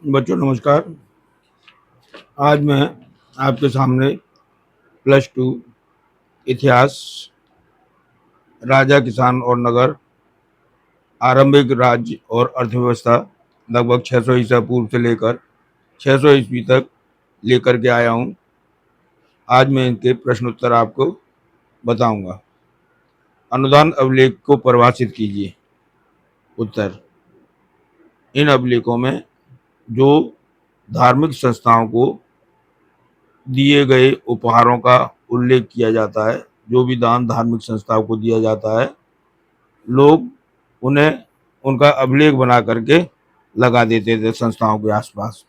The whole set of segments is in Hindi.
बच्चों नमस्कार। आज मैं आपके सामने +2 इतिहास, राजा, किसान और नगर, आरंभिक राज्य और अर्थव्यवस्था लगभग 600 ईसा पूर्व से लेकर 600 ईस्वी तक लेकर के आया हूँ। आज मैं इनके प्रश्नोत्तर आपको बताऊंगा। अनुदान अभिलेख को परिभाषित कीजिए। उत्तर: इन अभिलेखों में जो धार्मिक संस्थाओं को दिए गए उपहारों का उल्लेख किया जाता है, जो भी दान धार्मिक संस्थाओं को दिया जाता है, लोग उन्हें उनका अभिलेख बना करके लगा देते थे संस्थाओं के आसपास,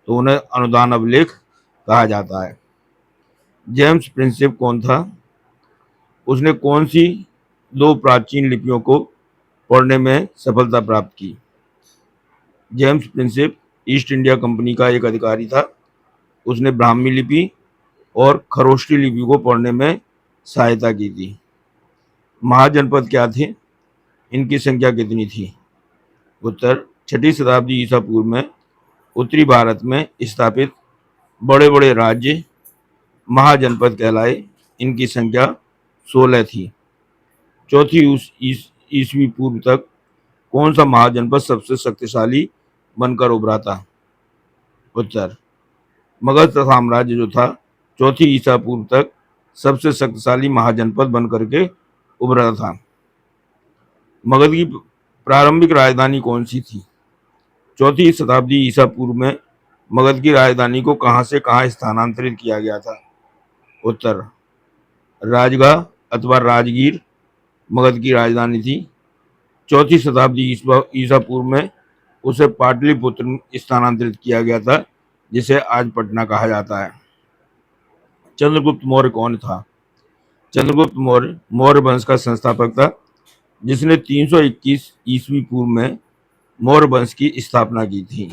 तो उन्हें अनुदान अभिलेख कहा जाता है। जेम्स प्रिंसेप कौन था? उसने कौन सी 2 प्राचीन लिपियों को पढ़ने में सफलता प्राप्त की? James Prinsep east India company का एक अधिकारी था। उसने ब्राह्मी लिपि और खरोष्टी लिपि को पढ़ने में सहायता की थी। महाजनपद क्या थे? इनकी संख्या कितनी थी? उत्तर: 6ठी शताब्दी ईसा पूर्व में उत्तरी भारत में स्थापित बड़े बड़े राज्य महाजनपद कहलाए। इनकी संख्या 16 थी। 4ठी ईस्वी पूर्व तक कौन सा महाजनपद सबसे शक्तिशाली बनकर उभरा था? उत्तर: मगध साम्राज्य जो था 4ठी ईसा पूर्व तक सबसे शक्तिशाली महाजनपद बनकर के उभरा था। मगध की प्रारंभिक राजधानी कौन सी थी? 4ठी शताब्दी ईसा पूर्व में मगध की राजधानी को कहां से कहां स्थानांतरित किया गया था? उत्तर: राजगाह अथवा राजगीर मगध की राजधानी थी। 4ठी शताब्दी ईसा पूर्व में उसे पाटलिपुत्र स्थानांतरित किया गया था, जिसे आज पटना कहा जाता है। चंद्रगुप्त मौर्य कौन था? चंद्रगुप्त मौर्य मौर्य वंश का संस्थापक था, जिसने 321 ईस्वी पूर्व में मौर्य वंश की स्थापना की थी।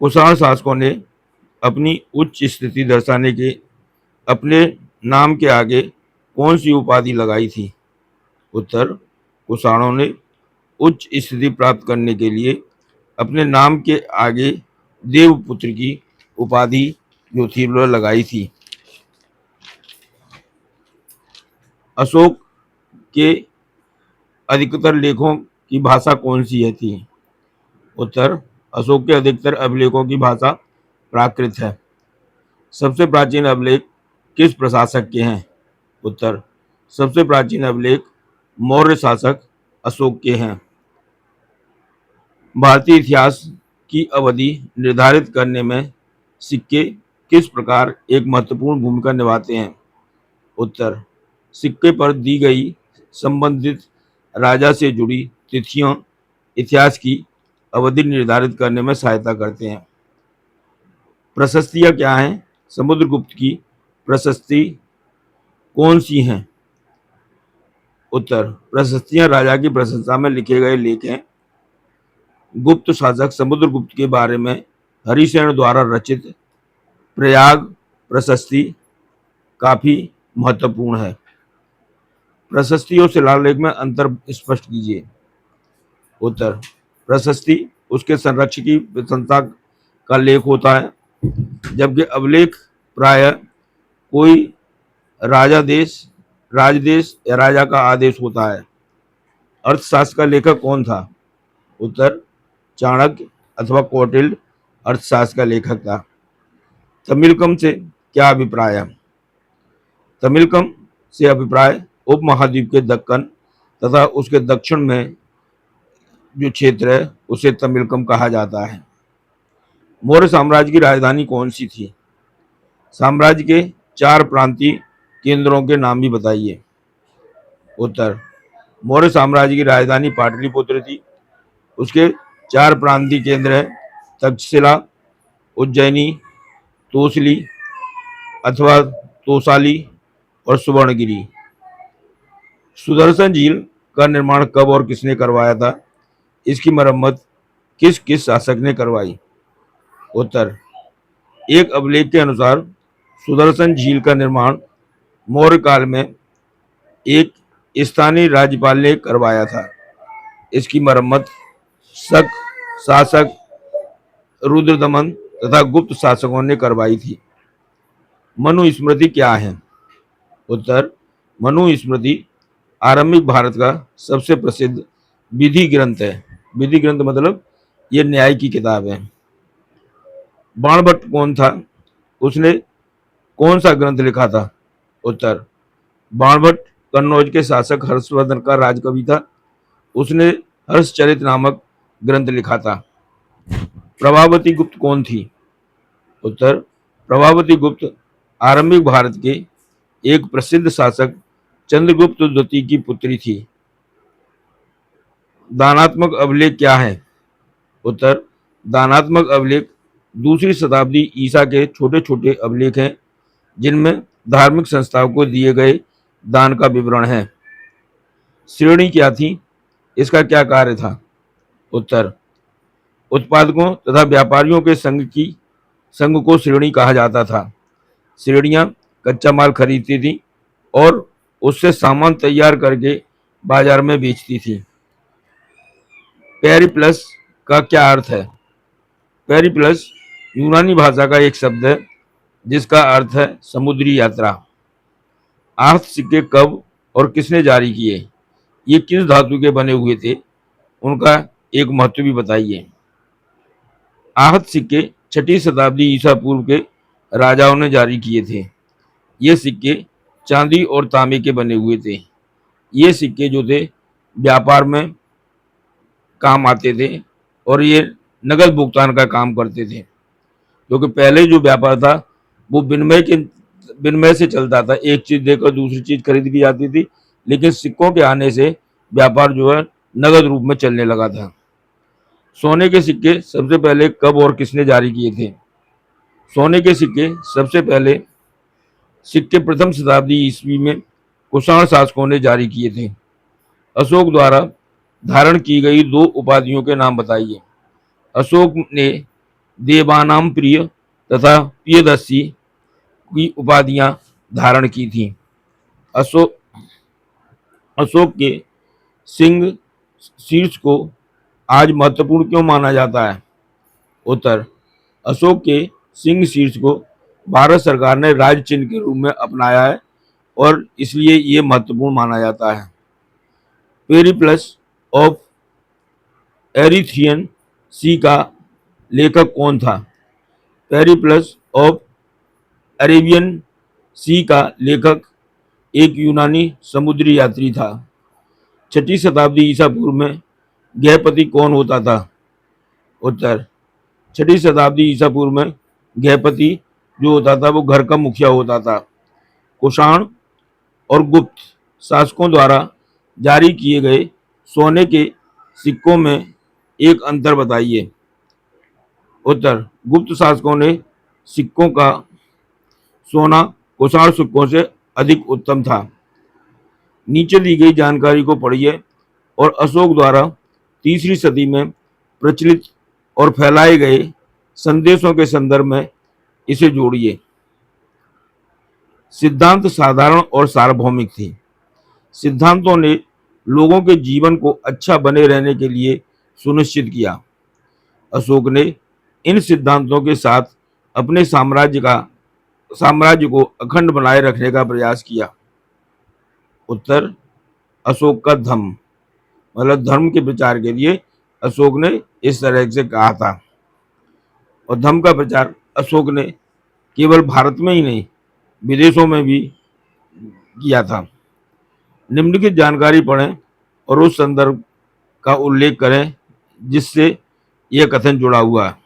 कुषाण शासकों ने अपनी उच्च स्थिति दर्शाने के अपने नाम के आगे कौन सी उपाधि लगाई थी? उत्तर: कुषाणों ने उच्च स्थिति प्राप्त करने के लिए अपने नाम के आगे देवपुत्र की उपाधि जो थी वो लगाई थी। अशोक के अधिकतर लेखों की भाषा कौन सी थी? उत्तर: अशोक के अधिकतर अभिलेखों की भाषा प्राकृत है। सबसे प्राचीन अभिलेख किस प्रशासक के हैं? उत्तर: सबसे प्राचीन अभिलेख मौर्य शासक अशोक के हैं। भारतीय इतिहास की अवधि निर्धारित करने में सिक्के किस प्रकार एक महत्वपूर्ण भूमिका निभाते हैं? उत्तर: सिक्के पर दी गई संबंधित राजा से जुड़ी तिथियां इतिहास की अवधि निर्धारित करने में सहायता करते हैं। प्रशस्तियां क्या हैं? समुद्रगुप्त की प्रशस्ति कौन सी हैं? उत्तर: प्रशस्तियां राजा की प्रशंसा में लिखे गए लेख हैं। गुप्त शासक समुद्रगुप्त के बारे में हरिसेन द्वारा रचित प्रयाग प्रशस्ति काफी महत्वपूर्ण है। प्रशस्ति और शिलालेख में अंतर स्पष्ट कीजिए। उत्तर: प्रशस्ति उसके संरक्षक की प्रशंसा का लेख होता है, जबकि अभिलेख प्राय कोई राजदेश या राजा का आदेश होता है। अर्थशास्त्र का लेखक कौन था? उत्तर: चाणक्य अथवा कौटिल्य अर्थशास्त्र का लेखक था। तमिलकम से क्या अभिप्राय है? तमिलकम से अभिप्राय उपमहाद्वीप के दक्कन तथा उसके दक्षिण में जो क्षेत्र है उसे तमिलकम कहा जाता है। मौर्य साम्राज्य की राजधानी कौन सी थी? साम्राज्य के 4 प्रांतीय केंद्रों के नाम भी बताइए। उत्तर: मौर्य साम्राज्य की राजधानी पाटलिपुत्र थी। उसके 4 प्रांतीय केंद्र हैं तक्षशिला, उज्जैनी, तोसली अथवा तोसाली और सुवर्णगिरी। सुदर्शन झील का निर्माण कब और किसने करवाया था? इसकी मरम्मत किस किस शासक ने करवाई? उत्तर: एक अभिलेख के अनुसार सुदर्शन झील का निर्माण मौर्य काल में एक स्थानीय राज्यपाल ने करवाया था। इसकी मरम्मत शक शासक रुद्रदमन तथा गुप्त शासकों ने करवाई थी। मनुस्मृति क्या है? उत्तर, मनुस्मृति आरंभिक भारत का सबसे प्रसिद्ध विधि ग्रंथ है। विधि ग्रंथ मतलब ये न्याय की किताब है। बाणभट्ट कौन था? उसने कौन सा ग्रंथ लिखा था? उत्तर, बाणभट्ट कन्नौज के शासक हर्षवर्धन का राजकवि था। उसने हर्षचरित नामक ग्रंथ लिखा था। प्रभावती गुप्त कौन थी? उत्तर, प्रभावती गुप्त आरंभिक भारत के एक प्रसिद्ध शासक चंद्रगुप्त द्वितीय की पुत्री थी। दानात्मक अभिलेख क्या है? उत्तर, दानात्मक अभिलेख दूसरी शताब्दी ईसा के छोटे छोटे अभिलेख हैं जिनमें धार्मिक संस्थाओं को दिए गए दान का विवरण है। श्रेणी क्या थी? इसका क्या कार्य था? उत्तर, उत्पादकों तथा व्यापारियों के संघ को श्रेणी कहा जाता था। श्रेणियां कच्चा माल खरीदती थी और उससे सामान तैयार करके बाजार में बेचती थी। पेरिप्लस का क्या अर्थ है? पेरिप्लस यूनानी भाषा का एक शब्द है जिसका अर्थ है समुद्री यात्रा। आहत सिक्के कब और किसने जारी किए? ये किस धातु के बने हुए थे? उनका एक महत्व भी बताइए। आहत सिक्के 6ठी शताब्दी ईसा पूर्व के राजाओं ने जारी किए थे। ये सिक्के चांदी और तांबे के बने हुए थे। ये सिक्के जो थे व्यापार में काम आते थे और ये नगद भुगतान का काम करते थे, क्योंकि पहले जो व्यापार था वो विनिमय से चलता था। एक चीज देकर दूसरी चीज खरीद की जाती थी, लेकिन सिक्कों के आने से व्यापार जो है नगद रूप में चलने लगा था। सोने के सिक्के सबसे पहले कब और किसने जारी किए थे? सोने के सिक्के सबसे पहले सिक्के प्रथम शताब्दी ईस्वी में कुषाण शासकों ने जारी किए थे। अशोक द्वारा धारण की गई 2 उपाधियों के नाम बताइए। अशोक ने देवानाम प्रिय तथा प्रियदर्शी की उपाधियां धारण की थी। अशोक अशोक के सिंह शीर्ष को आज महत्वपूर्ण क्यों माना जाता है? उत्तर, अशोक के सिंह शीर्ष को भारत सरकार ने राज्य चिन्ह के रूप में अपनाया है और इसलिए ये महत्वपूर्ण माना जाता है। पेरिप्लस ऑफ एरिथ्रियन सी का लेखक कौन था? पेरिप्लस ऑफ अरेबियन सी का लेखक एक यूनानी समुद्री यात्री था। 6ठी शताब्दी ईसा पूर्व में गृहपति कौन होता था? उत्तर, 6ठी शताब्दी ईसा पूर्व में गृहपति जो होता था वो घर का मुखिया होता था। कुषाण और गुप्त शासकों द्वारा जारी किए गए सोने के सिक्कों में एक अंतर बताइए। उत्तर, गुप्त शासकों ने सिक्कों का सोना कुषाण सिक्कों से अधिक उत्तम था। नीचे दी गई जानकारी को पढ़िए और अशोक द्वारा 3री सदी में प्रचलित और फैलाए गए संदेशों के संदर्भ में इसे जोड़िए। सिद्धांत साधारण और सार्वभौमिक थे। सिद्धांतों ने लोगों के जीवन को अच्छा बने रहने के लिए सुनिश्चित किया। अशोक ने इन सिद्धांतों के साथ अपने साम्राज्य को अखंड बनाए रखने का प्रयास किया। उत्तर, अशोक का धम्म मतलब धर्म के प्रचार के लिए अशोक ने इस तरह से कहा था। और धम्म का प्रचार अशोक ने केवल भारत में ही नहीं विदेशों में भी किया था। निम्नलिखित जानकारी पढ़ें और उस संदर्भ का उल्लेख करें जिससे यह कथन जुड़ा हुआ है।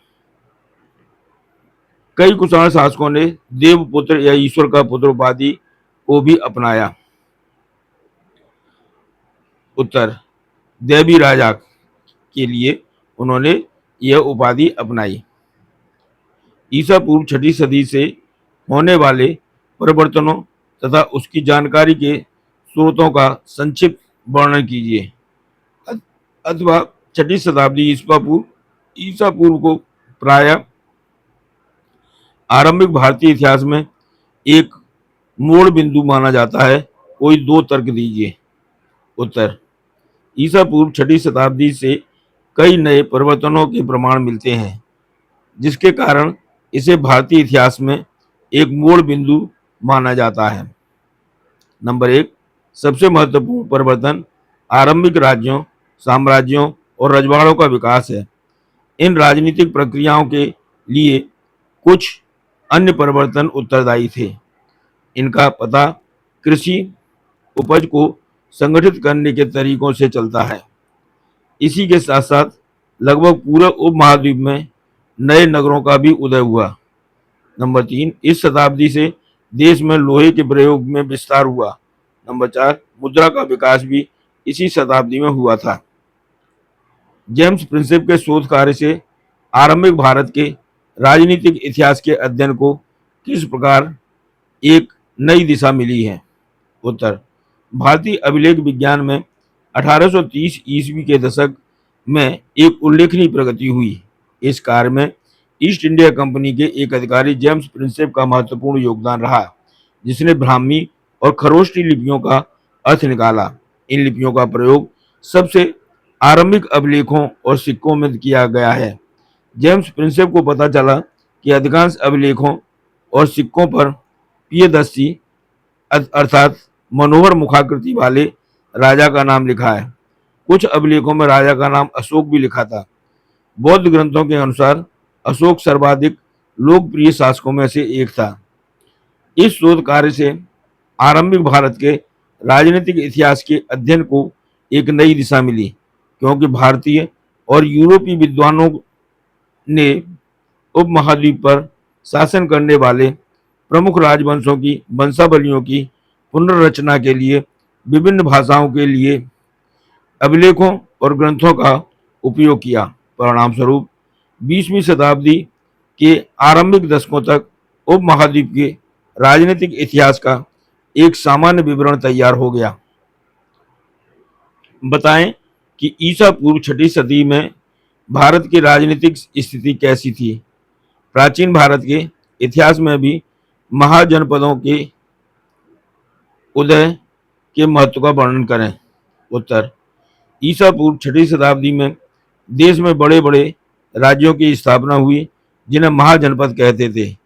कई कुषाण शासकों ने देवपुत्र या ईश्वर का पुत्र उपाधि को भी अपनाया। उत्तर, देवी राजा के लिए उन्होंने यह उपाधि अपनाई। ईसा पूर्व 6ठी सदी से होने वाले परिवर्तनों तथा उसकी जानकारी के स्रोतों का संक्षिप्त वर्णन कीजिए। अथवा 6ठी शताब्दी ईसा पूर्व को प्राय आरंभिक भारतीय इतिहास में एक मोड़ बिंदु माना जाता है। कोई 2 तर्क दीजिए। उत्तर, ईसा पूर्व 6ठी शताब्दी से कई नए परिवर्तनों के प्रमाण मिलते हैं जिसके कारण इसे भारतीय इतिहास में एक मोड़ बिंदु माना जाता है। नंबर 1, सबसे महत्वपूर्ण परिवर्तन आरंभिक राज्यों, साम्राज्यों और रजवाड़ों का विकास है। इन राजनीतिक प्रक्रियाओं के लिए कुछ अन्य परिवर्तन उत्तरदायी थे। इनका पता कृषि उपज को संगठित करने के तरीकों से चलता है। इसी के साथ साथ लगभग पूरे उपमहाद्वीप में नए नगरों का भी उदय हुआ। नंबर 3, इस शताब्दी से देश में लोहे के प्रयोग में विस्तार हुआ। नंबर 4, मुद्रा का विकास भी इसी शताब्दी में हुआ था। जेम्स प्रिंसेप के शोध कार्य से आरंभिक भारत के राजनीतिक इतिहास के अध्ययन को किस प्रकार एक नई दिशा मिली है? उत्तर, भारतीय अभिलेख विज्ञान में 1830 ईस्वी के दशक में एक उल्लेखनीय प्रगति हुई। इस कार्य में ईस्ट इंडिया कंपनी के एक अधिकारी जेम्स प्रिंसेप का महत्वपूर्ण योगदान रहा, जिसने ब्राह्मी और खरोष्टी लिपियों का अर्थ निकाला। इन लिपियों का प्रयोग सबसे आरंभिक अभिलेखों और सिक्कों में किया गया है। जेम्स प्रिंसेप को पता चला कि अधिकांश अभिलेखों और सिक्कों पर पियदस्सी अर्थात मनोहर मुखाकृति वाले राजा का नाम लिखा है। कुछ अभिलेखों में राजा का नाम अशोक भी लिखा था। बौद्ध ग्रंथों के अनुसार अशोक सर्वाधिक लोकप्रिय शासकों में से एक था। इस शोध कार्य से आरंभिक भारत के राजनीतिक इतिहास के अध्ययन को एक नई दिशा मिली, क्योंकि भारतीय और यूरोपीय विद्वानों ने उपमहाद्वीप पर शासन करने वाले प्रमुख राजवंशों की वंशावलियों की पुनर्रचना के लिए विभिन्न भाषाओं के लिए अभिलेखों और ग्रंथों का उपयोग किया। परिणाम स्वरूप 20वीं शताब्दी के आरंभिक दशकों तक उपमहाद्वीप के राजनीतिक इतिहास का एक सामान्य विवरण तैयार हो गया। बताएं कि ईसा पूर्व 6ठी सदी में भारत की राजनीतिक स्थिति कैसी थी? प्राचीन भारत के इतिहास में भी महाजनपदों के उदय के महत्व का वर्णन करें। उत्तर, ईसा पूर्व 6ठी शताब्दी में देश में बड़े बड़े राज्यों की स्थापना हुई, जिन्हें महाजनपद कहते थे।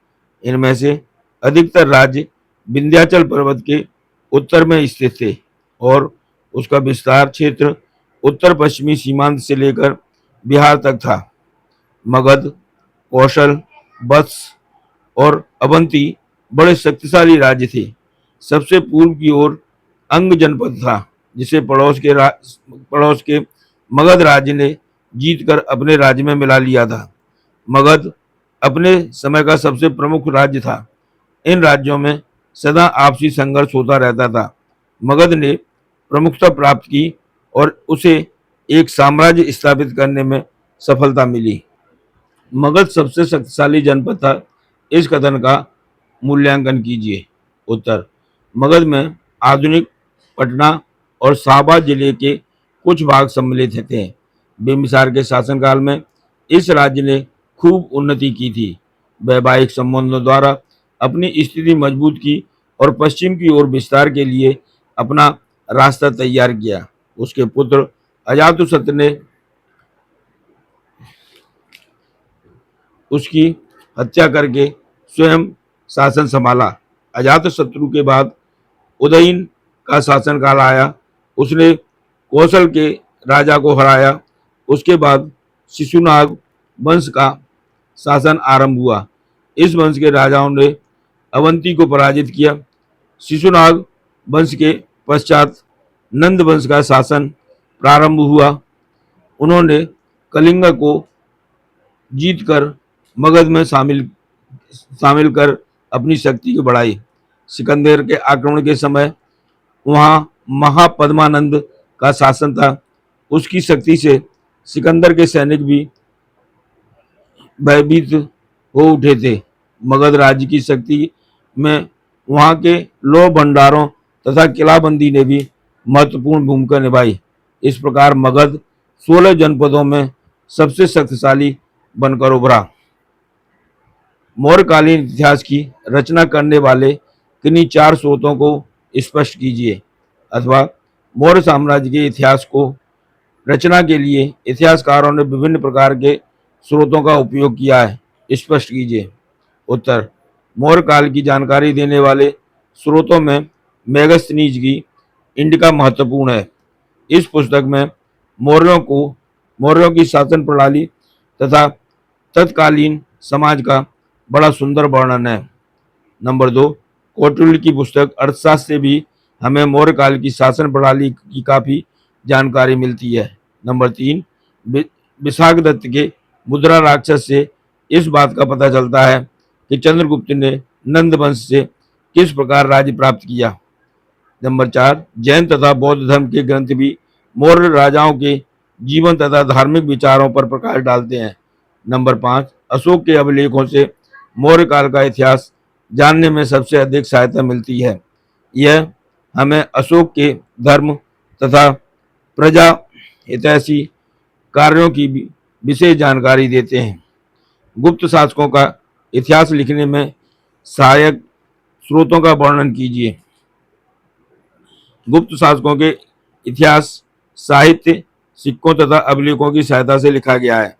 इनमें से अधिकतर राज्य विंध्याचल पर्वत के उत्तर में स्थित थे और उसका विस्तार क्षेत्र उत्तर पश्चिमी सीमांत से लेकर बिहार तक था। मगध, कौशल, वत्स और अवंती बड़े शक्तिशाली राज्य थे। सबसे पूर्व की ओर अंग जनपद था, जिसे पड़ोस के मगध राज्य ने जीतकर अपने राज्य में मिला लिया था। मगध अपने समय का सबसे प्रमुख राज्य था। इन राज्यों में सदा आपसी संघर्ष होता रहता था। मगध ने प्रमुखता प्राप्त की और उसे एक साम्राज्य स्थापित करने में सफलता मिली। मगध सबसे शक्तिशाली जनपद था। इस कथन का मूल्यांकन कीजिए। उत्तर, मगध में आधुनिक पटना और शाहबाद जिले के कुछ भाग सम्मिलित थे। बिंबिसार के शासनकाल में इस राज्य ने खूब उन्नति की थी। वैवाहिक संबंधों द्वारा अपनी स्थिति मजबूत की और पश्चिम की ओर विस्तार के लिए अपना रास्ता तैयार किया। उसके पुत्र अजातशत्रु ने उसकी हत्या करके स्वयं शासन संभाला। अजातशत्रु के बाद उदयन का शासनकाल आया। उसने कौशल के राजा को हराया। उसके बाद शिशुनाग वंश का शासन आरंभ हुआ। इस वंश के राजाओं ने अवंती को पराजित किया। शिशुनाग वंश के पश्चात नंद वंश का शासन प्रारंभ हुआ। उन्होंने कलिंग को जीतकर मगध में शामिल कर अपनी शक्ति की बढ़ाई। सिकंदर के आक्रमण के समय वहाँ महापद्मानंद का शासन था। उसकी शक्ति से सिकंदर के सैनिक भी भयभीत हो उठे थे। मगध राज्य की शक्ति में वहाँ के लौह भंडारों तथा किलाबंदी ने भी महत्वपूर्ण भूमिका निभाई। इस प्रकार मगध 16 जनपदों में सबसे शक्तिशाली बनकर उभरा। मौर्यकालीन इतिहास की रचना करने वाले किन्हीं 4 स्रोतों को स्पष्ट कीजिए, अथवा मौर्य साम्राज्य के इतिहास को रचना के लिए इतिहासकारों ने विभिन्न प्रकार के स्रोतों का उपयोग किया है। स्पष्ट कीजिए। उत्तर, मौर्य काल की जानकारी देने वाले स्रोतों में मेगस्थनीज की इंडिका महत्वपूर्ण है। इस पुस्तक में मौर्यों की शासन प्रणाली तथा तत्कालीन समाज का बड़ा सुंदर वर्णन है। नंबर 2, कौटिल्य की पुस्तक अर्थशास्त्र से भी हमें मौर्य काल की शासन प्रणाली की काफी जानकारी मिलती है। नंबर 3, विशाखदत्त के मुद्रा राक्षस से इस बात का पता चलता है कि चंद्रगुप्त ने नंद वंश से किस प्रकार राज्य प्राप्त किया। नंबर 4, जैन तथा बौद्ध धर्म के ग्रंथ भी मौर्य राजाओं के जीवन तथा धार्मिक विचारों पर प्रकाश डालते हैं। नंबर 5, अशोक के अभिलेखों से मौर्य काल का इतिहास जानने में सबसे अधिक सहायता मिलती है। यह हमें अशोक के धर्म तथा प्रजा हितैषी कार्यों की भी विशेष जानकारी देते हैं। गुप्त शासकों का इतिहास लिखने में सहायक स्रोतों का वर्णन कीजिए। गुप्त शासकों के इतिहास साहित्य, सिक्कों तथा अभिलेखों की सहायता से लिखा गया है।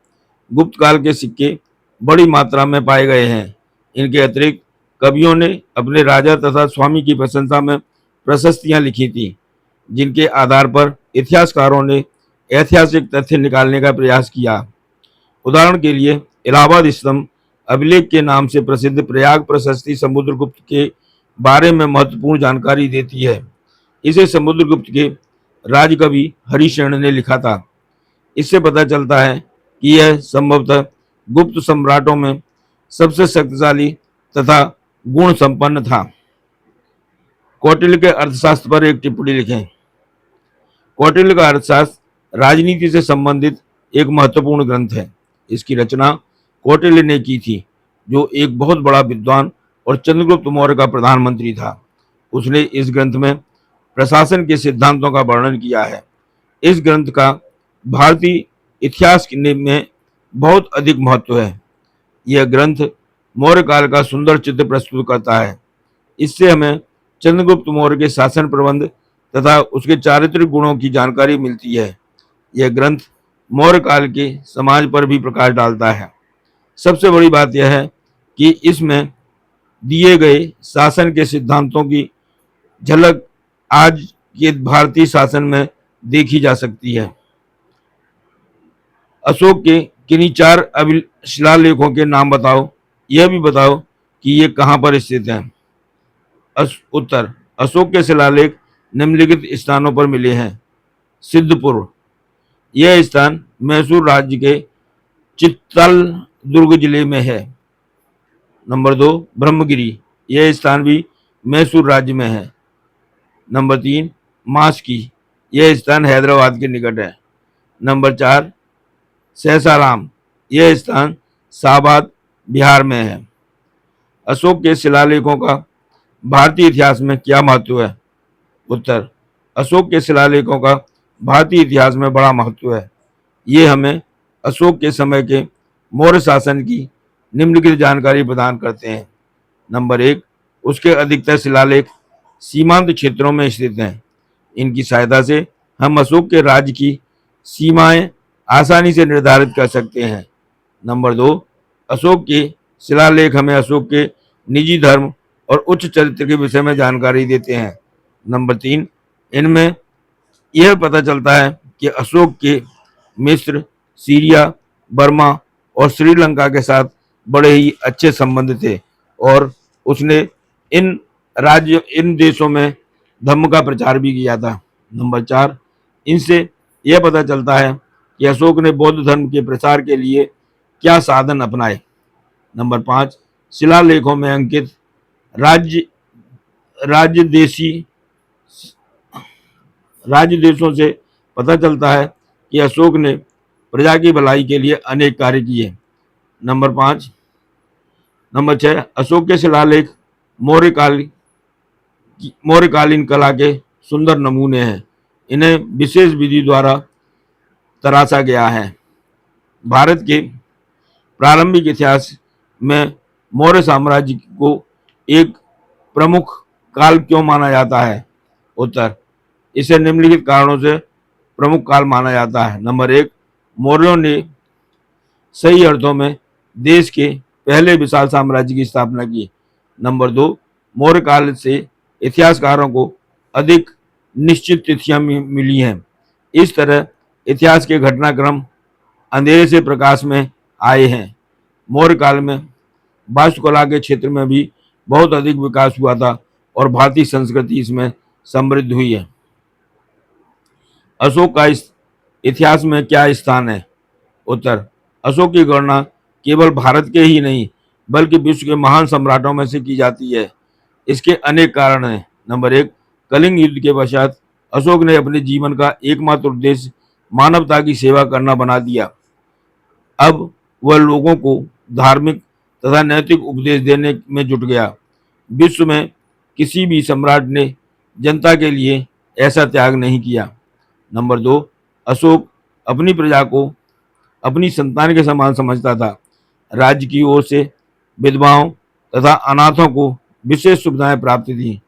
गुप्त काल के सिक्के बड़ी मात्रा में पाए गए हैं। इनके अतिरिक्त कवियों ने अपने राजा तथा स्वामी की प्रशंसा में प्रशस्तियां लिखी थी, जिनके आधार पर इतिहासकारों ने ऐतिहासिक तथ्य निकालने का प्रयास किया। उदाहरण के लिए इलाहाबाद स्तंभ अभिलेख के नाम से प्रसिद्ध प्रयाग प्रशस्ति समुद्रगुप्त के बारे में महत्वपूर्ण जानकारी देती है। इसे समुद्रगुप्त के राजकवि हरिशरण ने लिखा था। इससे पता चलता है कि यह संभवतः गुप्त सम्राटों में सबसे शक्तिशाली तथा गुण संपन्न था। कौटिल्य के अर्थशास्त्र पर एक टिप्पणी लिखें। कौटिल्य का अर्थशास्त्र राजनीति से संबंधित एक महत्वपूर्ण ग्रंथ है। इसकी रचना कौटिल्य ने की थी, जो एक बहुत बड़ा विद्वान और चंद्रगुप्त मौर्य का प्रधानमंत्री था। उसने इस ग्रंथ में प्रशासन के सिद्धांतों का वर्णन किया है। इस ग्रंथ का भारतीय इतिहास में बहुत अधिक महत्व है। यह ग्रंथ मौर्य काल का सुंदर चित्र प्रस्तुत करता है। इससे हमें चंद्रगुप्त मौर्य के शासन प्रबंध तथा उसके चारित्रिक गुणों की जानकारी मिलती है। यह ग्रंथ मौर्य काल के समाज पर भी प्रकाश डालता है। सबसे बड़ी बात यह है कि इसमें दिए गए शासन के सिद्धांतों की झलक आज के भारतीय शासन में देखी जा सकती है। अशोक के किन्हीं 4 शिलालेखों के नाम बताओ। यह भी बताओ कि ये कहाँ पर स्थित हैं। उत्तर, अशोक के शिलालेख निम्नलिखित स्थानों पर मिले हैं। सिद्धपुर, यह स्थान मैसूर राज्य के चित्तल दुर्ग जिले में है। नंबर 2, ब्रह्मगिरी, यह स्थान भी मैसूर राज्य में है। नंबर 3, मास्की, यह स्थान हैदराबाद के निकट है। नंबर 4, सहसाराम, यह स्थान शाहबाद बिहार में है। अशोक के शिलालेखों का भारतीय इतिहास में क्या महत्व है। उत्तर, अशोक के शिलालेखों का भारतीय इतिहास में बड़ा महत्व है। ये हमें अशोक के समय के मौर्य शासन की निम्नलिखित जानकारी प्रदान करते हैं। नंबर 1, उसके अधिकतर शिलालेख सीमांत क्षेत्रों में स्थित हैं। इनकी सहायता से हम अशोक के राज्य की सीमाएं आसानी से निर्धारित कर सकते हैं। नंबर 2, अशोक के शिलालेख हमें अशोक के निजी धर्म और उच्च चरित्र के विषय में जानकारी देते हैं। नंबर 3, इनमें यह पता चलता है कि अशोक के मिस्र, सीरिया, बर्मा और श्रीलंका के साथ बड़े ही अच्छे संबंध थे और उसने इन देशों में धर्म का प्रचार भी किया था। नंबर 4, इनसे यह पता चलता है कि अशोक ने बौद्ध धर्म के प्रचार के लिए क्या साधन अपनाए। नंबर 5, शिलालेखों में अंकित राज्य देशों से पता चलता है कि अशोक ने प्रजा की भलाई के लिए अनेक कार्य किए। नंबर 6, अशोक के शिलालेख मौर्यकालीन कला के सुंदर नमूने हैं। इन्हें विशेष विधि द्वारा तराशा गया है। भारत के प्रारंभिक इतिहास में मौर्य साम्राज्य को एक प्रमुख काल क्यों माना जाता है। उत्तर, इसे निम्नलिखित कारणों से प्रमुख काल माना जाता है। नंबर 1, मौर्यों ने सही अर्थों में देश के पहले विशाल साम्राज्य की स्थापना की। नंबर 2, मौर्य काल से इतिहासकारों को अधिक निश्चित तिथियां मिली हैं। इस तरह इतिहास के घटनाक्रम अंधेरे से प्रकाश में आए हैं। मौर्य काल में वास्तुकला के क्षेत्र में भी बहुत अधिक विकास हुआ था और भारतीय संस्कृति इसमें समृद्ध हुई है। अशोक का इस इतिहास में क्या स्थान है? उत्तर, अशोक की गणना केवल भारत के ही नहीं बल्कि विश्व के महान सम्राटों में से की जाती है। इसके अनेक कारण हैं। नंबर 1, कलिंग युद्ध के पश्चात अशोक ने अपने जीवन का एकमात्र उद्देश्य मानवता की सेवा करना बना दिया। अब वह लोगों को धार्मिक तथा नैतिक उपदेश देने में जुट गया। विश्व में किसी भी सम्राट ने जनता के लिए ऐसा त्याग नहीं किया। नंबर 2, अशोक अपनी प्रजा को अपनी संतान के समान समझता था। राज्य की ओर से विधवाओं तथा अनाथों को विशेष सुविधाएं प्राप्त थीं।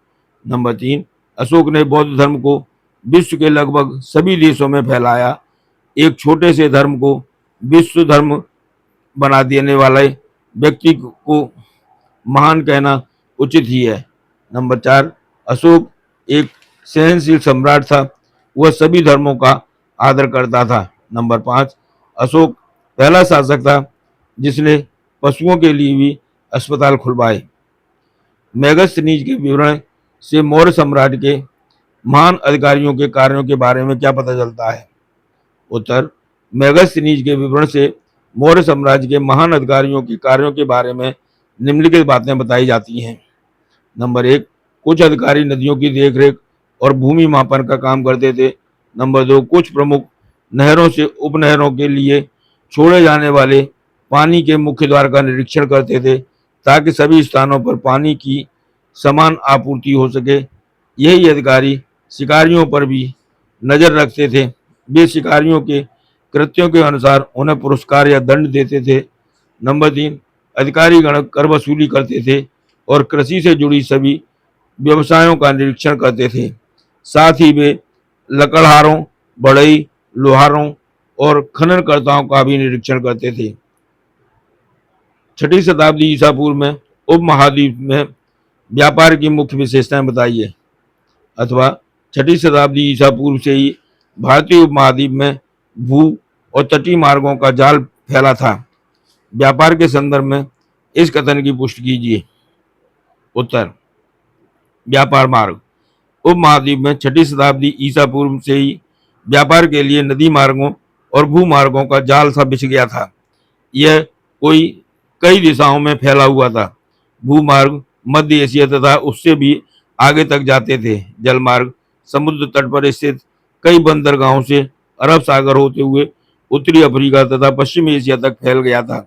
नंबर 3, अशोक ने बौद्ध धर्म को विश्व के लगभग सभी देशों में फैलाया। एक छोटे से धर्म को विश्व धर्म बना देने वाले व्यक्ति को महान कहना उचित ही है। नंबर 4, अशोक एक सहनशील सम्राट था। वह सभी धर्मों का आदर करता था। नंबर 5, अशोक पहला शासक था जिसने पशुओं के लिए भी अस्पताल खुलवाए। मेगास्थनीज के विवरण से मौर्य सम्राट के महान अधिकारियों के कार्यों के बारे में क्या पता चलता है? उत्तर, मेगास्थनीज के विवरण से मौर्य साम्राज्य के महान अधिकारियों के कार्यों के बारे में निम्नलिखित बातें बताई जाती हैं। नंबर 1, कुछ अधिकारी नदियों की देखरेख और भूमि मापन का काम करते थे। नंबर 2, कुछ प्रमुख नहरों से उपनहरों के लिए छोड़े जाने वाले पानी के मुख्य द्वार का निरीक्षण करते थे ताकि सभी स्थानों पर पानी की समान आपूर्ति हो सके। यही अधिकारी शिकारियों पर भी नजर रखते थे। वे शिकारियों के कृत्यों के अनुसार उन्हें पुरस्कार या दंड देते थे। नंबर 3, अधिकारी गण कर वसूली करते थे और कृषि से जुड़ी सभी व्यवसायों का निरीक्षण करते थे। साथ ही वे लकड़हारों, बढ़ई, लोहारों और खननकर्ताओं का भी निरीक्षण करते थे। 6ठी शताब्दी ईसा पूर्व में उपमहाद्वीप में व्यापार की मुख्य विशेषताएं बताइए। अथवा 6ठी शताब्दी ईसा पूर्व से ही भारतीय उपमहाद्वीप में भू और तटीय मार्गों का जाल फैला था। व्यापार के संदर्भ में इस कथन की पुष्टि कीजिए। उत्तर, व्यापार मार्ग। उपमहाद्वीप में 6ठी शताब्दी ईसा पूर्व से ही व्यापार के लिए नदी मार्गों और भू मार्गों का जाल सा बिछ गया था। यह कई दिशाओं में फैला हुआ था। भूमार्ग मध्य एशिया तथा उससे भी आगे तक जाते थे। जल मार्ग समुद्र तट पर स्थित कई बंदरगाहों से अरब सागर होते हुए उत्तरी अफ्रीका तथा पश्चिमी एशिया तक फैल गया था।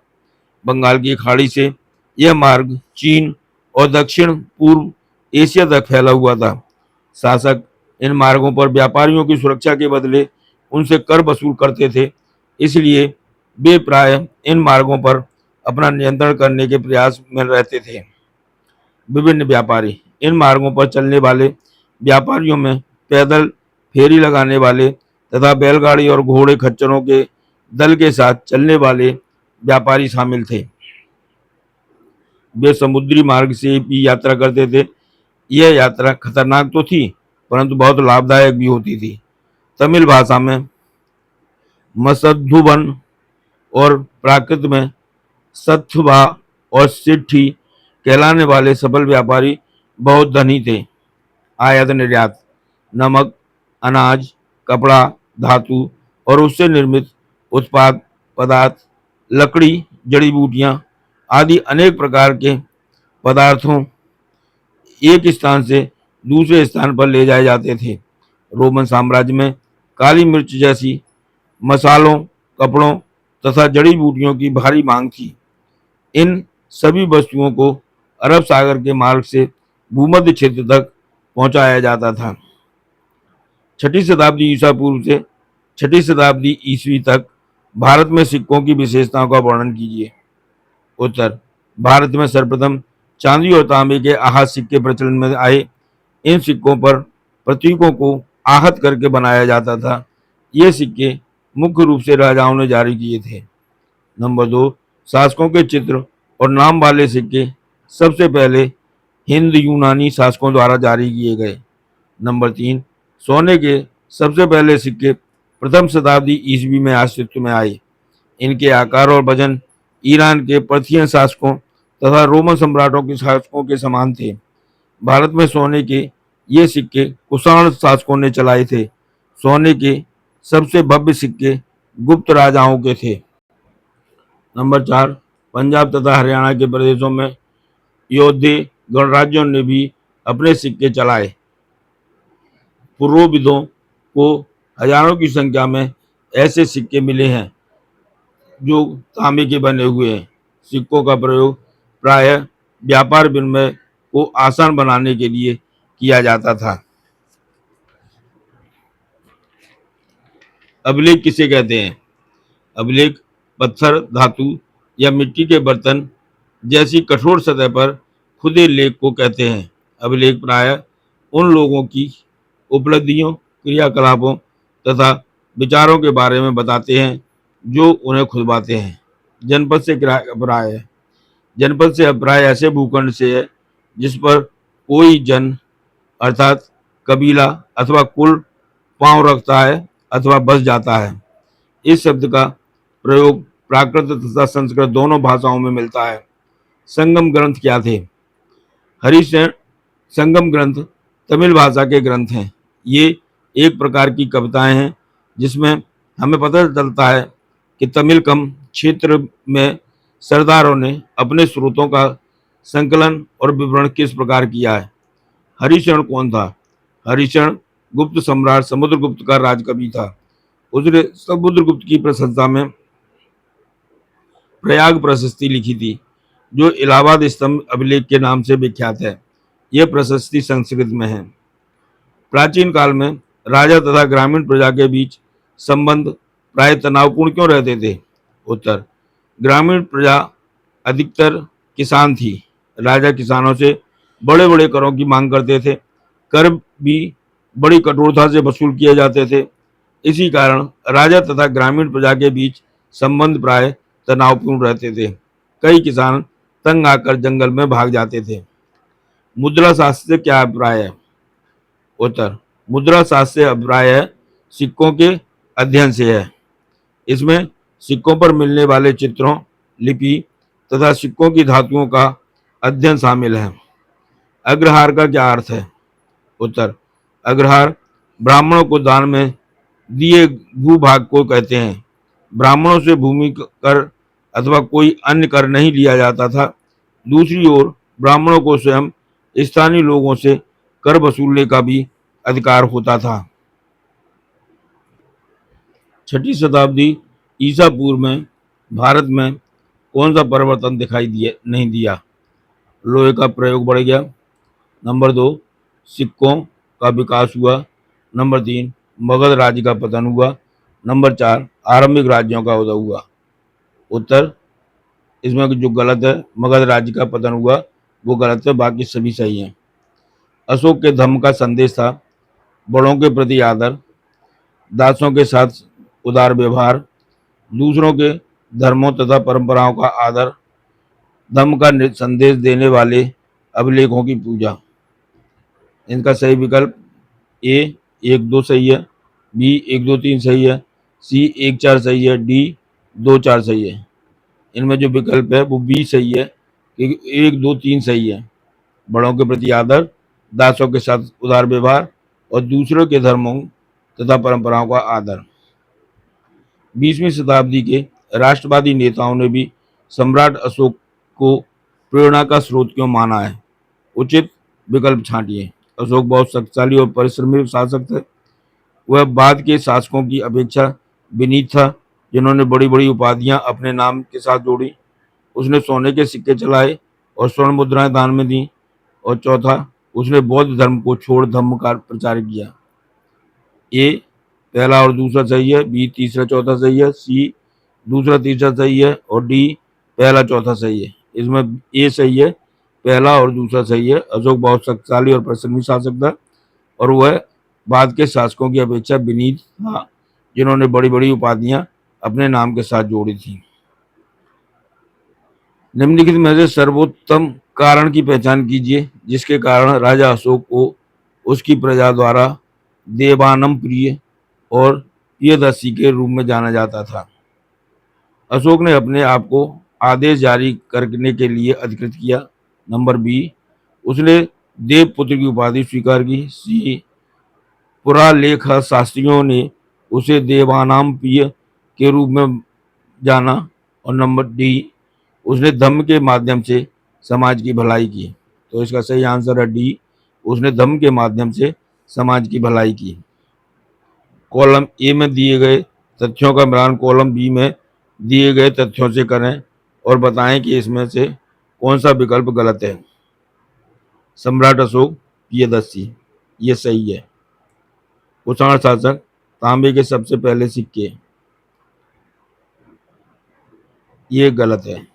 बंगाल की खाड़ी से यह मार्ग चीन और दक्षिण पूर्व एशिया तक फैला हुआ था। शासक इन मार्गों पर व्यापारियों की सुरक्षा के बदले उनसे कर वसूल करते थे, इसलिए वे प्राय इन मार्गों पर अपना नियंत्रण करने के प्रयास में रहते थे। विभिन्न व्यापारी। इन मार्गों पर चलने वाले व्यापारियों में पैदल फेरी लगाने वाले तथा बैलगाड़ी और घोड़े खच्चरों के दल के साथ चलने वाले व्यापारी शामिल थे। वे समुद्री मार्ग से भी यात्रा करते थे। यह यात्रा खतरनाक तो थी परंतु बहुत लाभदायक भी होती थी। तमिल भाषा में मसद्धुवन और प्राकृत में सत्थुभा और सिट्ठी कहलाने वाले सफल व्यापारी बहुत धनी थे। आयात निर्यात। नमक, अनाज, कपड़ा, धातु और उससे निर्मित उत्पाद पदार्थ, लकड़ी, जड़ी बूटियां आदि अनेक प्रकार के पदार्थों एक स्थान से दूसरे स्थान पर ले जाए जाते थे। रोमन साम्राज्य में काली मिर्च जैसी मसालों, कपड़ों तथा जड़ी बूटियों की भारी मांग थी। इन सभी वस्तुओं को अरब सागर के मार्ग से भूमध्य क्षेत्र तक पहुंचाया जाता था। 6ठी शताब्दी ईसा पूर्व से 6ठी शताब्दी ईस्वी तक भारत में सिक्कों की विशेषताओं का वर्णन कीजिए। उत्तर, भारत में सर्वप्रथम चांदी और तांबे के आहत सिक्के प्रचलन में आए। इन सिक्कों पर प्रतीकों को आहत करके बनाया जाता था। ये सिक्के मुख्य रूप से राजाओं ने जारी किए थे। नंबर 2, शासकों के चित्र और नाम वाले सिक्के सबसे पहले हिंद यूनानी शासकों द्वारा जारी किए गए। नंबर 3, सोने के सबसे पहले सिक्के प्रथम शताब्दी ईस्वी में अस्तित्व में आए। इनके आकार और वजन ईरान के पर्थियन शासकों तथा रोमन सम्राटों के शासकों के समान थे। भारत में सोने के ये सिक्के कुषाण शासकों ने चलाए थे। सोने के सबसे भव्य सिक्के गुप्त राजाओं के थे। नंबर 4, पंजाब तथा हरियाणा के प्रदेशों में योद्धे गणराज्यों ने भी अपने सिक्के चलाए। पुरोहितों को हजारों की संख्या में ऐसे सिक्के मिले हैं जो तांबे के बने हुए हैं। सिक्कों का प्रयोग प्रायः व्यापार विनिमय को आसान बनाने के लिए किया जाता था। अभिलेख किसे कहते हैं? अभिलेख पत्थर, धातु या मिट्टी के बर्तन जैसी कठोर सतह पर खुदे लेख को कहते हैं। अभिलेख प्रायः उन लोगों की उपलब्धियों, क्रियाकलापों तथा विचारों के बारे में बताते हैं जो उन्हें खुदवाते हैं। जनपद से अभिप्राय है। जनपद से अभिप्राय ऐसे भूखंड से है जिस पर कोई जन अर्थात कबीला अथवा कुल पांव रखता है अथवा बस जाता है। इस शब्द का प्रयोग प्राकृत तथा संस्कृत दोनों भाषाओं में मिलता है। संगम ग्रंथ क्या थे? हरिशरण संगम ग्रंथ तमिल भाषा के ग्रंथ हैं। ये एक प्रकार की कविताएं हैं जिसमें हमें पता चलता है कि तमिलकम क्षेत्र में सरदारों ने अपने स्रोतों का संकलन और विवरण किस प्रकार किया है। हरिशरण कौन था? हरिशरण गुप्त सम्राट समुद्रगुप्त का राजकवि था। उसने समुद्रगुप्त की प्रशंसा में प्रयाग प्रशस्ति लिखी थी जो इलाहाबाद स्तंभ अभिलेख के नाम से विख्यात है। यह प्रशस्ति संस्कृत में है। प्राचीन काल में राजा तथा ग्रामीण प्रजा के बीच संबंध प्राय तनावपूर्ण क्यों रहते थे? उत्तर, ग्रामीण प्रजा अधिकतर किसान थी। राजा किसानों से बड़े बड़े करों की मांग करते थे। कर भी बड़ी कठोरता से वसूल किए जाते थे। इसी कारण राजा तथा ग्रामीण प्रजा के बीच संबंध प्राय तनावपूर्ण रहते थे। कई किसान तंग आकर जंगल में भाग जाते थे। मुद्रा शास्त्र से क्या अभिप्राय है? उत्तर, मुद्रा शास्त्र से अभिप्राय है सिक्कों के अध्ययन से है। इसमें सिक्कों पर मिलने वाले चित्रों, लिपि तथा सिक्कों की धातुओं का अध्ययन शामिल है। अग्रहार का क्या अर्थ है? उत्तर, अग्रहार ब्राह्मणों को दान में दिए भूभाग को कहते हैं। ब्राह्मणों से भूमि कर अथवा कोई अन्य कर नहीं लिया जाता था। दूसरी ओर ब्राह्मणों को स्वयं स्थानीय लोगों से कर वसूलने का भी अधिकार होता था। 6वीं शताब्दी ईसा पूर्व में भारत में कौन सा परिवर्तन दिखाई नहीं दिया? लोहे का प्रयोग बढ़ गया। नंबर 2, सिक्कों का विकास हुआ। नंबर 3, मगध राज्य का पतन हुआ। नंबर 4, आरंभिक राज्यों का उदय हुआ। उत्तर, इसमें जो गलत है, मगध राज्य का पतन हुआ वो गलत है, बाकी सभी सही हैं। अशोक के धम्म का संदेश था बड़ों के प्रति आदर, दासों के साथ उदार व्यवहार, दूसरों के धर्मों तथा परंपराओं का आदर, धम्म का संदेश देने वाले अभिलेखों की पूजा। इनका सही विकल्प ए 1-2 सही है, बी 1-2-3 सही है, सी 1-4 सही है, डी 2-4 सही है। इनमें जो विकल्प है वो बी सही है क्योंकि 1-2-3 सही है। बड़ों के प्रति आदर, दासों के साथ उदार व्यवहार और दूसरों के धर्मों तथा परंपराओं का आदर। 20वीं शताब्दी के राष्ट्रवादी नेताओं ने भी सम्राट अशोक को प्रेरणा का स्रोत क्यों माना है? उचित विकल्प छांटिए। अशोक बहुत शक्तिशाली और परिश्रमी शासक थे। वह बाद के शासकों की अपेक्षा विनीत था जिन्होंने बड़ी बड़ी उपाधियां अपने नाम के साथ जोड़ी। उसने सोने के सिक्के चलाए और स्वर्ण मुद्राएं दान में दी। और चौथा, उसने बौद्ध धर्म को छोड़ धम्म का प्रचार किया। ए पहला और दूसरा सही है, बी तीसरा चौथा सही है, सी दूसरा तीसरा सही है और डी पहला चौथा सही है। इसमें ए सही है, पहला और दूसरा सही है। अशोक बहुत शक्तिशाली और परिश्रमी शासक था और वह बाद के शासकों की अपेक्षा विनीत था जिन्होंने बड़ी बड़ी उपाधियां अपने नाम के साथ जोड़ी थी। निम्नलिखित में से सर्वोत्तम कारण की पहचान कीजिए जिसके कारण राजा अशोक को उसकी प्रजा द्वारा देवानम प्रिय और प्रियदर्शी के रूप में जाना जाता था। अशोक ने अपने आप को आदेश जारी करने के लिए अधिकृत किया। नंबर बी, उसने देवपुत्र की उपाधि स्वीकार की। सी, पुरालेख शास्त्रियों ने उसे देवानाम प्रिय के रूप में जाना। और नंबर डी, उसने धम्म के माध्यम से समाज की भलाई की। तो इसका सही आंसर है डी, उसने धम्म के माध्यम से समाज की भलाई की। कॉलम ए में दिए गए तथ्यों का मिलान कॉलम बी में दिए गए तथ्यों से करें और बताएं कि इसमें से कौन सा विकल्प गलत है। सम्राट अशोक प्रियदर्शी, ये सही है। कुषाण शासक, तांबे के सबसे पहले सिक्के, ये गलत है।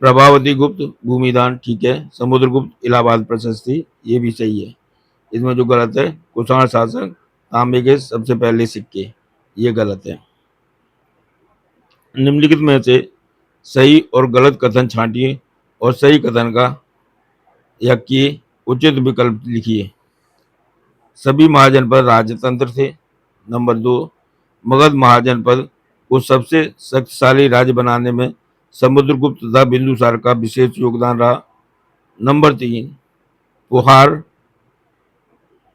प्रभावती गुप्त भूमिदान, ठीक है। समुद्रगुप्त इलाहाबाद प्रशस्ति, ये भी सही है। इसमें जो गलत है कुषाण शासक तांबे के सबसे पहले सिक्के, ये गलत है। निम्नलिखित में से सही और गलत कथन छांटिए और सही कथन का या के उचित विकल्प लिखिए। सभी महाजनपद राजतंत्र थे। नंबर 2, मगध महाजनपद को सबसे शक्तिशाली राज्य बनाने में समुद्रगुप्त तथा बिंदुसार का विशेष योगदान रहा। नंबर 3, पुहार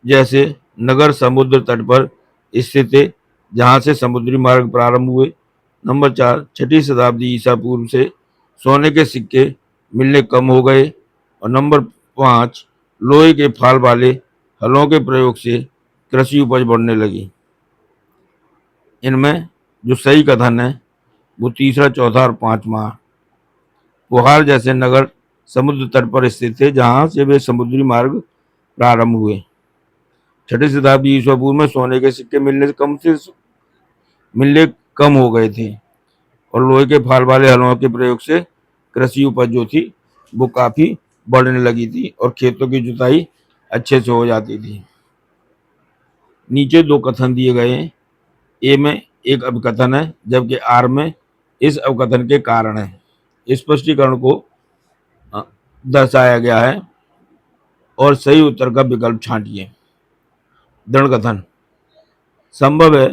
जैसे नगर समुद्र तट पर स्थित थे जहां से समुद्री मार्ग प्रारंभ हुए। नंबर 4, छठी शताब्दी ईसा पूर्व से सोने के सिक्के मिलने कम हो गए। और नंबर 5, लोहे के फाल वाले हलों के प्रयोग से कृषि उपज बढ़ने लगी। इनमें जो सही कथन है वो तीसरा, चौथा और पांचवा। पुहार जैसे नगर समुद्र तट पर स्थित थे जहां से वे समुद्री मार्ग प्रारंभ हुए। छठी शताब्दी ईसा पूर्व में सोने के सिक्के मिलने कम हो गए थे और लोहे के फाल वाले हलों के प्रयोग से कृषि उपज जो थी वो काफी बढ़ने लगी थी और खेतों की जुताई अच्छे से हो जाती थी। नीचे दो कथन दिए गए हैं। ए में एक अवकथन है जबकि आर में इस अवकथन के कारण है। स्पष्टीकरण को दर्शाया गया है और सही उत्तर का विकल्प छांटिए। दृढ़ कथन, संभव है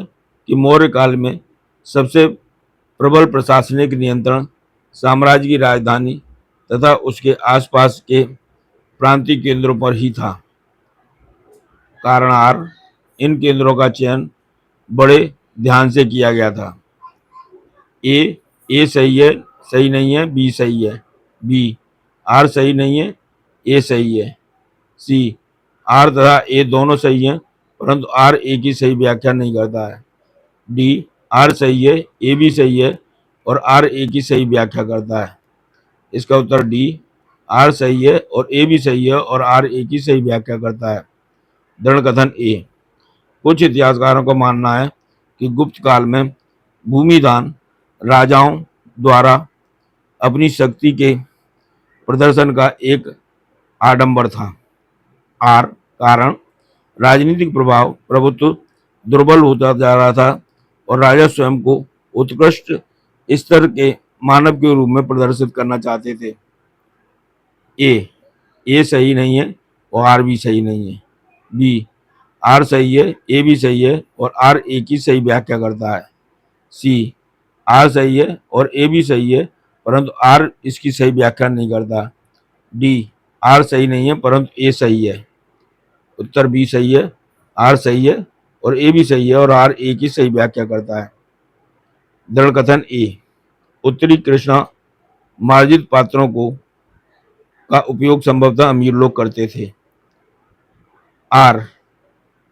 कि मौर्य काल में सबसे प्रबल प्रशासनिक नियंत्रण साम्राज्य की राजधानी तथा उसके आसपास के प्रांतीय केंद्रों पर ही था। कारण आर, इन केंद्रों का चयन बड़े ध्यान से किया गया था। ए सही है, सही नहीं है। बी सही है। बी, आर सही नहीं है, ए सही है। सी, आर तथा ए दोनों सही हैं परंतु आर ए की सही व्याख्या नहीं करता है। डी, आर सही है, ए भी सही है और आर ए की सही व्याख्या करता है। इसका उत्तर डी, आर सही है और ए भी सही है और आर ए की सही व्याख्या करता है। दृढ़ कथन ए, कुछ इतिहासकारों का मानना है कि गुप्त काल में भूमिदान राजाओं द्वारा अपनी शक्ति के प्रदर्शन का एक आडंबर था। आर, कारण राजनीतिक प्रभुत्व दुर्बल होता जा रहा था और राजा स्वयं को उत्कृष्ट स्तर के मानव के रूप में प्रदर्शित करना चाहते थे। ए सही नहीं है और आर भी सही नहीं है। बी, आर सही है, ए भी सही है और आर ए की सही व्याख्या करता है। सी, आर सही है और ए भी सही है परंतु आर इसकी सही व्याख्या नहीं करता। डी, आर सही नहीं है परंतु ए सही है। उत्तर बी सही है, आर सही है और ए भी सही है और आर ए की सही व्याख्या करता है। दृढ़ कथन ए, उत्तरी कृष्णा मार्जित पात्रों का उपयोग संभवतः अमीर लोग करते थे। आर,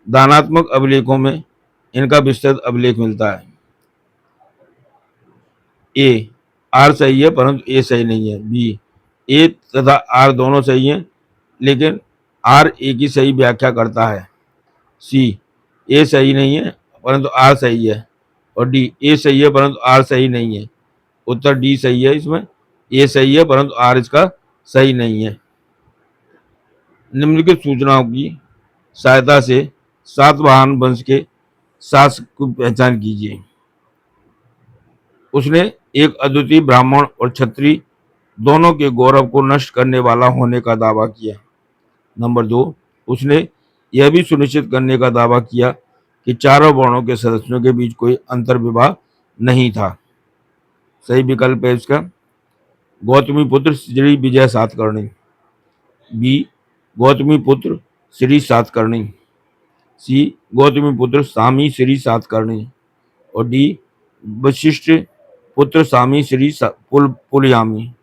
दानात्मक अभिलेखों में इनका विस्तृत अभिलेख मिलता है। ए, आर सही है परंतु ए सही नहीं है। बी, ए तथा आर दोनों सही हैं लेकिन आर ए की सही व्याख्या करता है। सी, ए सही नहीं है परंतु आर सही है और डी, ए सही है परंतु आर सही नहीं है। उत्तर डी सही है। इसमें ए सही है परंतु आर इसका सही नहीं है। निम्नलिखित सूचनाओं की सहायता से सातवाहन वंश के शासक की पहचान कीजिए। उसने एक अद्वितीय ब्राह्मण और क्षत्रिय दोनों के गौरव को नष्ट करने वाला होने का दावा किया। नंबर 2, उसने यह भी सुनिश्चित करने का दावा किया कि चारों वर्णों के सदस्यों के बीच कोई अंतर्विवाह नहीं था। सही विकल्प है इसका गौतमी पुत्र श्री विजय सातकर्णी, बी गौतमी पुत्र श्री सातकर्णी, सी गौतमी पुत्र स्वामी श्री सातकर्णी और डी वशिष्ठ पुत्र स्वामी श्री पुलयामी।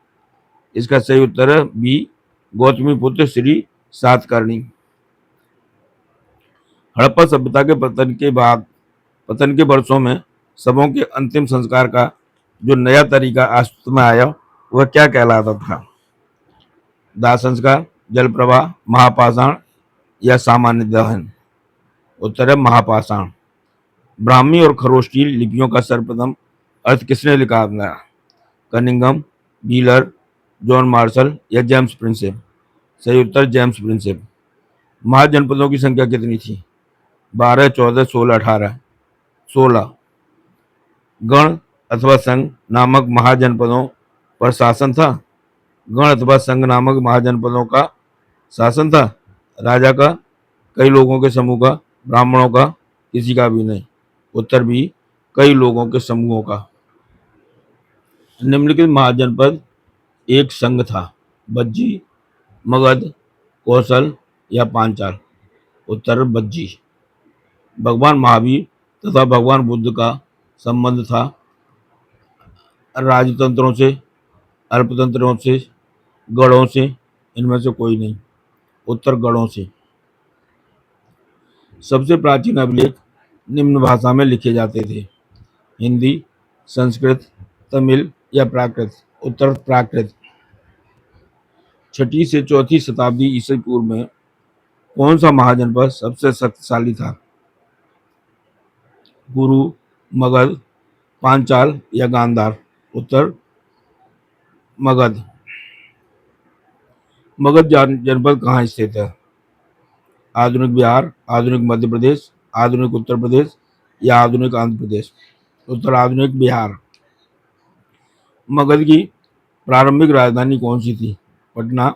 इसका सही उत्तर है बी गौतमी पुत्र श्री सातकर्णी। हड़प्पा सभ्यता के पतन के वर्षों में शवों के अंतिम संस्कार का जो नया तरीका अस्तित्व में आया वह क्या कहलाता था? दाह संस्कार, जल प्रवाह, महापाषाण या सामान्य दहन। उत्तर है महापाषाण। ब्राह्मी और खरोष्टी लिपियों का सर्वप्रथम अर्थ किसने निकाला? कनिंघम, व्हीलर, जॉन मार्शल या जेम्स प्रिंसेप। सही उत्तर जेम्स प्रिंसेप। महाजनपदों की संख्या कितनी थी? 12, 14, 16, 18। 16। गण अथवा संघ नामक महाजनपदों पर शासन था। गण अथवा संघ नामक महाजनपदों का शासन था। राजा का, कई लोगों के समूह का, ब्राह्मणों का, किसी का भी नहीं। उत्तर भी कई लोगों के समूहों का। निम्नलिखित महाजनपद एक संघ था। बज्जी, मगध, कौशल या पांचाल। उत्तर बज्जी। भगवान महावीर तथा भगवान बुद्ध का संबंध था राजतंत्रों से, अल्पतंत्रों से, गढ़ों से, इनमें से कोई नहीं। उत्तर गढ़ों से। सबसे प्राचीन अभिलेख निम्न भाषा में लिखे जाते थे। हिंदी, संस्कृत, तमिल या प्राकृत। उत्तर प्राकृत। 6वीं से 4वीं शताब्दी ईसा पूर्व में कौन सा महाजनपद सबसे शक्तिशाली था? गुरु, मगध, पांचाल या गांधार। उत्तर मगध। मगध जनपद कहाँ स्थित है? आधुनिक बिहार, आधुनिक मध्य प्रदेश, आधुनिक उत्तर प्रदेश या आधुनिक आंध्र प्रदेश। उत्तर आधुनिक बिहार। मगध की प्रारंभिक राजधानी कौन सी थी? पटना,